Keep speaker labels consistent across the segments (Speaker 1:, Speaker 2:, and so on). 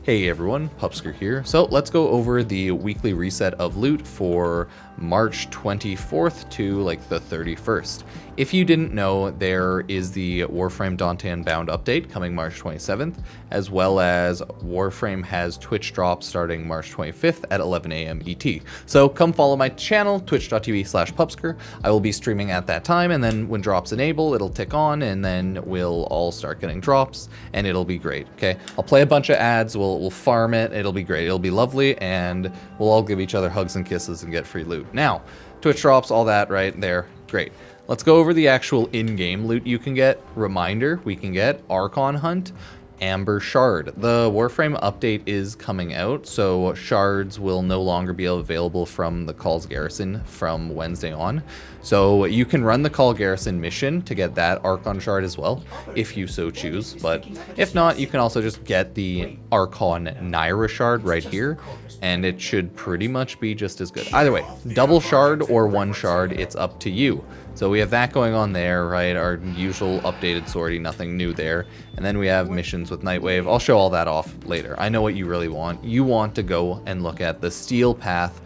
Speaker 1: Hey everyone, Pupsker here. So let's go over the weekly reset of loot for March 24th to like the 31st. If you didn't know, there is the Warframe Dante Unbound update coming March 27th, as well as Warframe has Twitch drops starting March 25th at 11 a.m. ET. So come follow my channel, twitch.tv/Pupsker. I will be streaming at that time, and then when drops enable, it'll tick on, and then we'll all start getting drops, and it'll be great, okay? I'll play a bunch of ads, we'll farm it, it'll be great, it'll be lovely, and we'll all give each other hugs and kisses and get free loot. Now, Twitch drops, all that right there, great. Let's go over the actual in-game loot you can get. Reminder, we can get Archon Hunt, Amber Shard. The Warframe update is coming out, so shards will no longer be available from the Call's Garrison from Wednesday on. So you can run the Call Garrison mission to get that Archon Shard as well, if you so choose. But if not, you can also just get the Archon Naira Shard right here, and it should pretty much be just as good. Either way, double shard or one shard, it's up to you. So we have that going on there, right? Our usual updated sortie, nothing new there. And then we have missions with Nightwave. I'll show all that off later. I know what you really want. You want to go and look at the Steel Path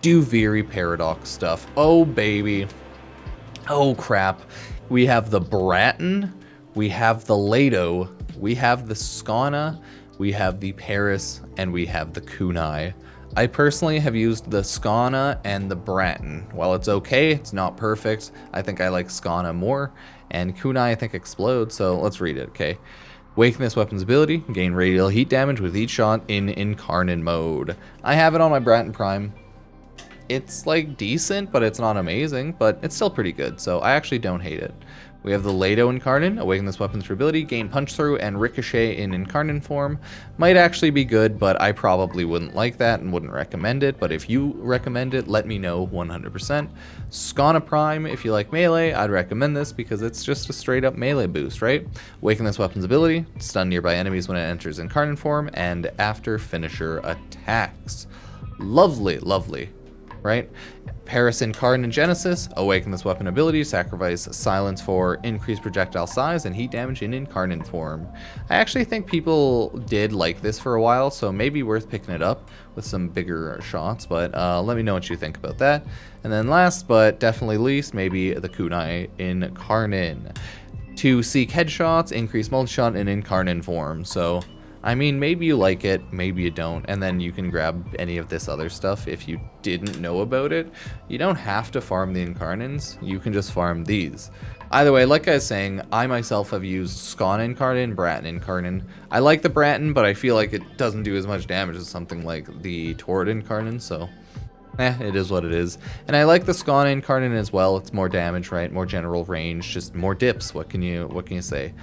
Speaker 1: Duviri Paradox stuff. Oh, baby. Oh, crap. We have the Braton. We have the Lato. We have the Skana. We have the Paris. And we have the Kunai. I personally have used the Skana and the Braton. While it's okay, it's not perfect. I think I like Skana more, and Kunai I think explodes, so let's read it, okay? Awaken this weapon's ability, gain radial heat damage with each shot in Incarnon mode. I have it on my Braton Prime. It's like decent, but it's not amazing, but it's still pretty good, so I actually don't hate it. We have the Lato Incarnon, awaken this weapon's ability, gain punch through and ricochet in Incarnon form. Might actually be good, but I probably wouldn't like that and wouldn't recommend it, but if you recommend it, let me know 100%. Skana Prime, if you like melee, I'd recommend this because it's just a straight up melee boost, right? Awaken this weapon's ability, stun nearby enemies when it enters Incarnon form, and after finisher attacks. Lovely, lovely, right? Paris Incarnon Genesis, awaken this weapon ability, sacrifice silence for increased projectile size and heat damage in Incarnon form. I actually think people did like this for a while, so maybe worth picking it up with some bigger shots, but let me know what you think about that. And then last but definitely least, maybe the Kunai Incarnon. To seek headshots, increase multi-shot in Incarnon form, so I mean, maybe you like it, maybe you don't, and then you can grab any of this other stuff if you didn't know about it. You don't have to farm the Incarnons, you can just farm these. Either way, like I was saying, I myself have used Skana Incarnon, Braton Incarnon. I like the Braton, but I feel like it doesn't do as much damage as something like the Torrid Incarnon, so it is what it is. And I like the Skana Incarnon as well. It's more damage, right? More general range, just more dips. What can you say?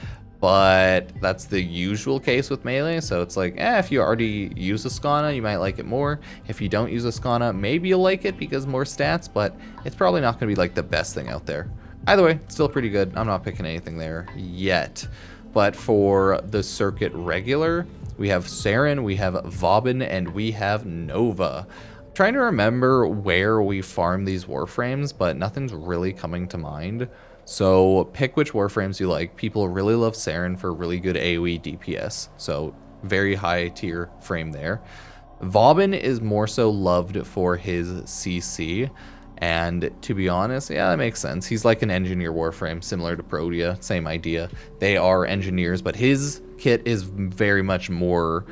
Speaker 1: But that's the usual case with melee, so it's like, if you already use a Skana, you might like it more. If you don't use a Skana, maybe you'll like it because more stats, but it's probably not going to be like the best thing out there. Either way, it's still pretty good. I'm not picking anything there yet. But for the circuit regular, we have Saryn, we have Vauban, and we have Nova. I'm trying to remember where we farm these Warframes, but nothing's really coming to mind. So pick which Warframes you like. People really love Saryn for really good AoE DPS, so very high tier frame there. Vauban is more so loved for his CC, and to be honest, yeah, that makes sense. He's like an engineer Warframe, similar to Protea, same idea. They are engineers, but his kit is very much more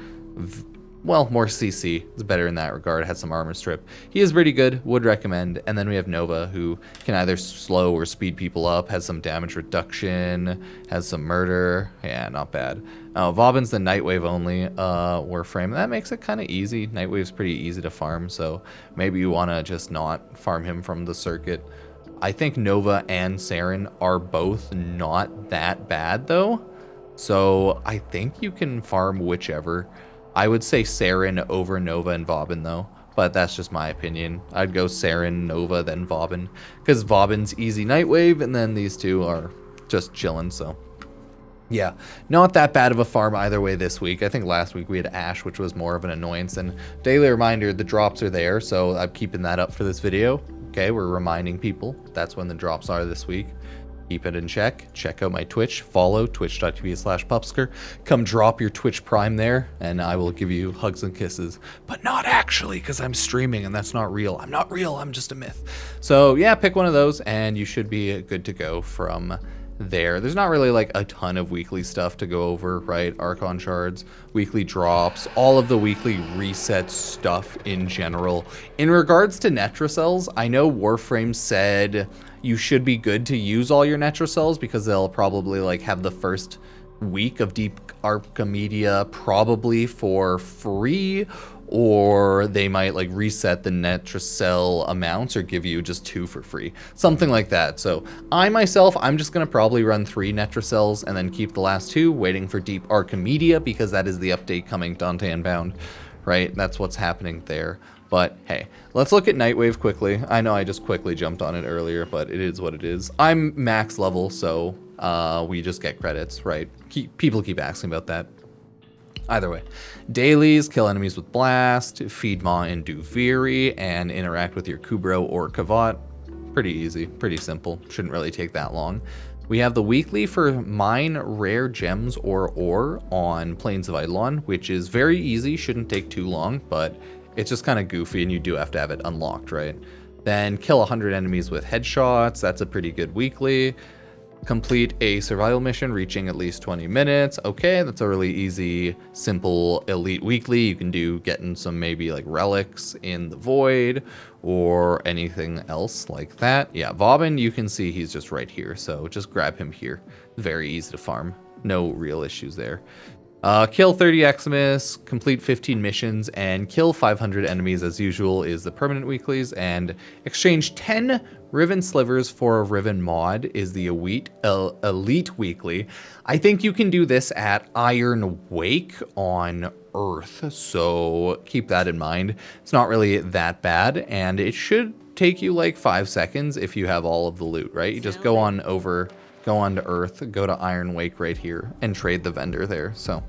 Speaker 1: more CC. It's better in that regard. It has some armor strip. He is pretty good. Would recommend. And then we have Nova, who can either slow or speed people up. Has some damage reduction. Has some murder. Yeah, not bad. Vauban's the Nightwave only Warframe. That makes it kind of easy. Nightwave's pretty easy to farm, so maybe you want to just not farm him from the circuit. I think Nova and Saryn are both not that bad, though. So I think you can farm whichever. I would say Saryn over Nova and Vauban though, but that's just my opinion. I'd go Saryn, Nova, then Vauban, because Vauban's easy Nightwave, and then these two are just chilling, so. Yeah, not that bad of a farm either way this week. I think last week we had Ash, which was more of an annoyance, and daily reminder, the drops are there, so I'm keeping that up for this video. Okay, we're reminding people that's when the drops are this week. keep it in check. Check out my Twitch. Follow twitch.tv/Pupsker. Come drop your Twitch Prime there, and I will give you hugs and kisses. But not actually, because I'm streaming, and that's not real. I'm not real. I'm just a myth. So yeah, pick one of those, and you should be good to go from there. There's not really like a ton of weekly stuff to go over, right? Archon Shards, weekly drops, all of the weekly reset stuff in general. In regards to Netracells, I know Warframe said you should be good to use all your Netracells because they'll probably like have the first week of Deep Archimedia probably for free, or they might like reset the Netracell amounts or give you just 2 for free, something like that. So I'm just gonna probably run 3 Netracells and then keep the last 2 waiting for Deep Archimedia, because that is the update coming, Dante Unbound, right? That's what's happening there. But hey, let's look at Nightwave quickly. I know I just quickly jumped on it earlier, but it is what it is. I'm max level, so we just get credits, right? People keep asking about that. Either way, dailies, kill enemies with blast, feed Maw and Duviri, and interact with your Kubro or Kavat. Pretty easy, pretty simple. Shouldn't really take that long. We have the weekly for mine rare gems or ore on Plains of Eidolon, which is very easy, shouldn't take too long, but it's just kind of goofy and you do have to have it unlocked, right? Then kill 100 enemies with headshots. That's a pretty good weekly. Complete a survival mission reaching at least 20 minutes. Okay, that's a really easy, simple elite weekly. You can do getting some maybe like relics in the void or anything else like that. Yeah, Vauban, you can see he's just right here, so just grab him here. Very easy to farm. No real issues there. Kill 30 Eximus, complete 15 missions, and kill 500 enemies as usual is the permanent weeklies, and exchange 10 Riven Slivers for a Riven Mod is the elite weekly. I think you can do this at Iron Wake on Earth, so keep that in mind. It's not really that bad, and it should take you like 5 seconds if you have all of the loot, right? You just go on to Earth, go to Iron Wake right here, and trade the vendor there. So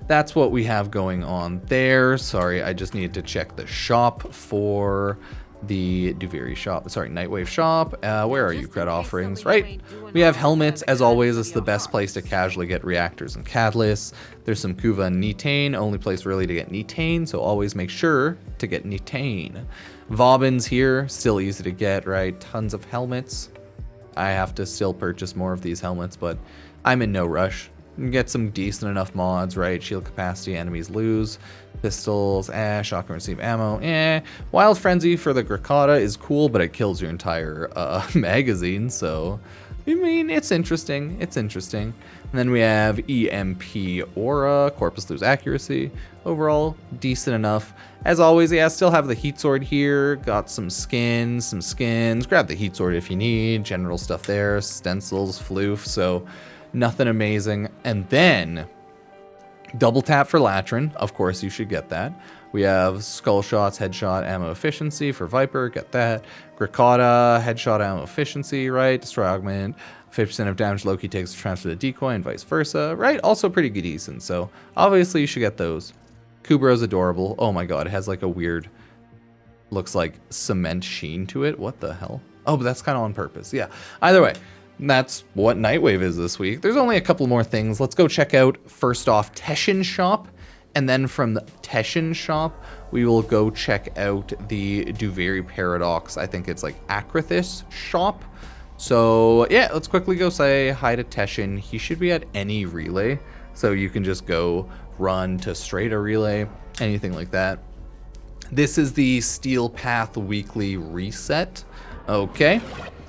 Speaker 1: that's what we have going on there. Sorry, I just needed to check the shop for the Duviri shop. Sorry, Nightwave shop. Where are you, cred offerings? Right. We have helmets. As always, it's the best place to casually get reactors and catalysts. There's some Kuva and Netane. Only place really to get Netane, so always make sure to get Netane. Vauban's here. Still easy to get, right? Tons of helmets. I have to still purchase more of these helmets, but I'm in no rush. Get some decent enough mods, right? Shield capacity, enemies lose. Pistols, shotgun receive ammo, Wild Frenzy for the Grakata is cool, but it kills your entire magazine, so I mean, it's interesting. It's interesting. And then we have EMP Aura, Corpus lose accuracy. Overall, decent enough. As always, yeah, still have the Heat Sword here. Got some skins. Grab the Heat Sword if you need. General stuff there. Stencils, floof. So nothing amazing. And then double tap for Latrin. Of course, you should get that. We have Skull Shots, Headshot, Ammo Efficiency for Viper. Get that. Grakata, Headshot, Ammo Efficiency, right? Destroy Augment. 50% of damage Loki takes to transfer the decoy and vice versa, right? Also pretty good decent. So obviously you should get those. Kubro's adorable. Oh my god, it has like a weird, looks like cement sheen to it. What the hell? Oh, but that's kind of on purpose. Yeah. Either way, that's what Nightwave is this week. There's only a couple more things. Let's go check out, first off, Teshin shop. And then from the Teshin shop, we will go check out the Duviri Paradox. I think it's like Acrithis shop. So yeah, let's quickly go say hi to Teshin. He should be at any relay. So you can just go run to Strata relay, anything like that. This is the Steel Path weekly reset. Okay.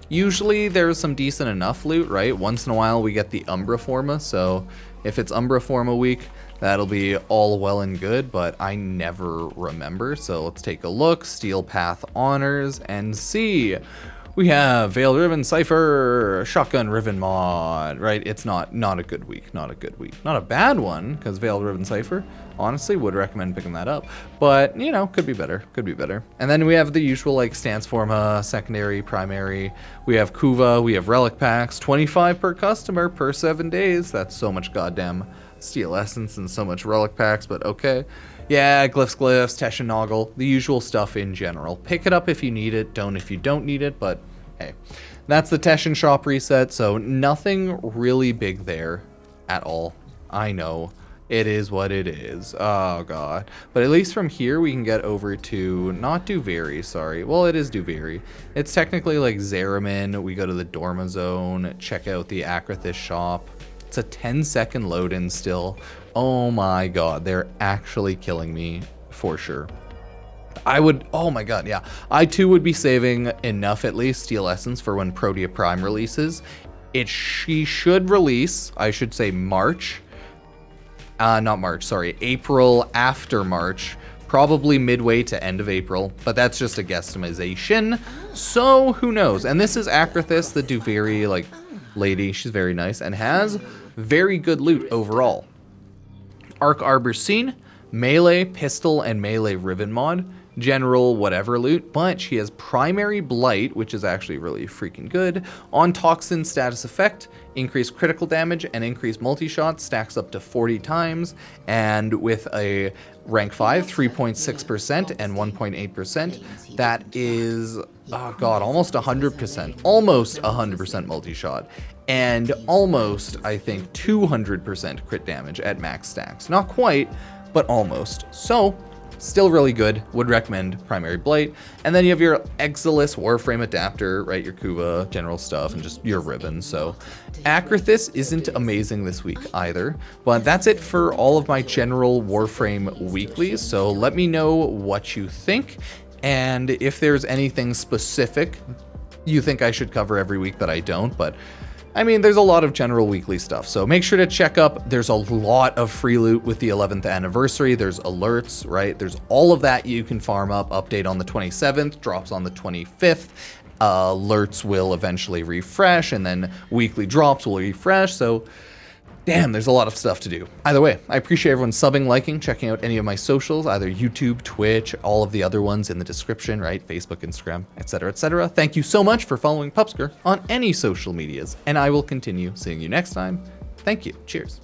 Speaker 1: Usually there's some decent enough loot, right? Once in a while we get the Umbra Forma. So if it's Umbra Forma week, that'll be all well and good, but I never remember. So let's take a look. Steel Path honors and see. We have Veiled Riven Cypher, Shotgun Riven mod, right? It's not a good week, not a good week. Not a bad one, because Veiled Riven Cypher, honestly, would recommend picking that up. But, you know, could be better, could be better. And then we have the usual, like, Stance Forma, secondary, primary. We have Kuva, we have Relic Packs, 25 per customer per 7 days. That's so much goddamn Steel Essence and so much Relic Packs, but okay. Yeah, Glyphs, Teshin Noggle, the usual stuff in general. Pick it up if you need it, don't if you don't need it, but hey. That's the Teshin shop reset, so nothing really big there at all. I know. It is what it is. Oh, God. But at least from here, we can get over to... Not Duviri, sorry. Well, it is Duviri. It's technically like Zeramin. We go to the Dorma Zone, check out the Acrithis shop. It's a 10-second load-in still. Oh, my God. They're actually killing me for sure. I would... Oh, my God, yeah. I, too, would be saving enough, at least, Steel Essence for when Protea Prime releases. She should release, I should say, March... not March, sorry, April after March, probably midway to end of April, but that's just a guesstimation, so who knows. And this is Acrithis, the Duviri, like, lady. She's very nice and has very good loot overall. Arc Arbor Scene, melee, pistol, and melee ribbon mod. General whatever loot, but she has primary blight, which is actually really freaking good. On toxin status effect, increased critical damage and increased multi-shot, stacks up to 40 times, and with a rank 5, 3.6% and 1.8%, that is, oh god, almost 100%, almost 100% multi-shot, and almost, I think, 200% crit damage at max stacks. Not quite, but almost. So, still really good. Would recommend Primary Blight. And then you have your Exilus Warframe adapter, right? Your Kuva, general stuff, and just your ribbon. So Acrithis isn't amazing this week either. But that's it for all of my general Warframe weeklies. So let me know what you think. And if there's anything specific you think I should cover every week that I don't, but I mean, there's a lot of general weekly stuff, so make sure to check up. There's a lot of free loot with the 11th anniversary. There's alerts, right? There's all of that you can farm up. Update on the 27th, drops on the 25th. Alerts will eventually refresh, and then weekly drops will refresh, so damn, there's a lot of stuff to do. Either way, I appreciate everyone subbing, liking, checking out any of my socials, either YouTube, Twitch, all of the other ones in the description, right? Facebook, Instagram, etc., etc. Thank you so much for following Pupsker on any social medias, and I will continue seeing you next time. Thank you. Cheers.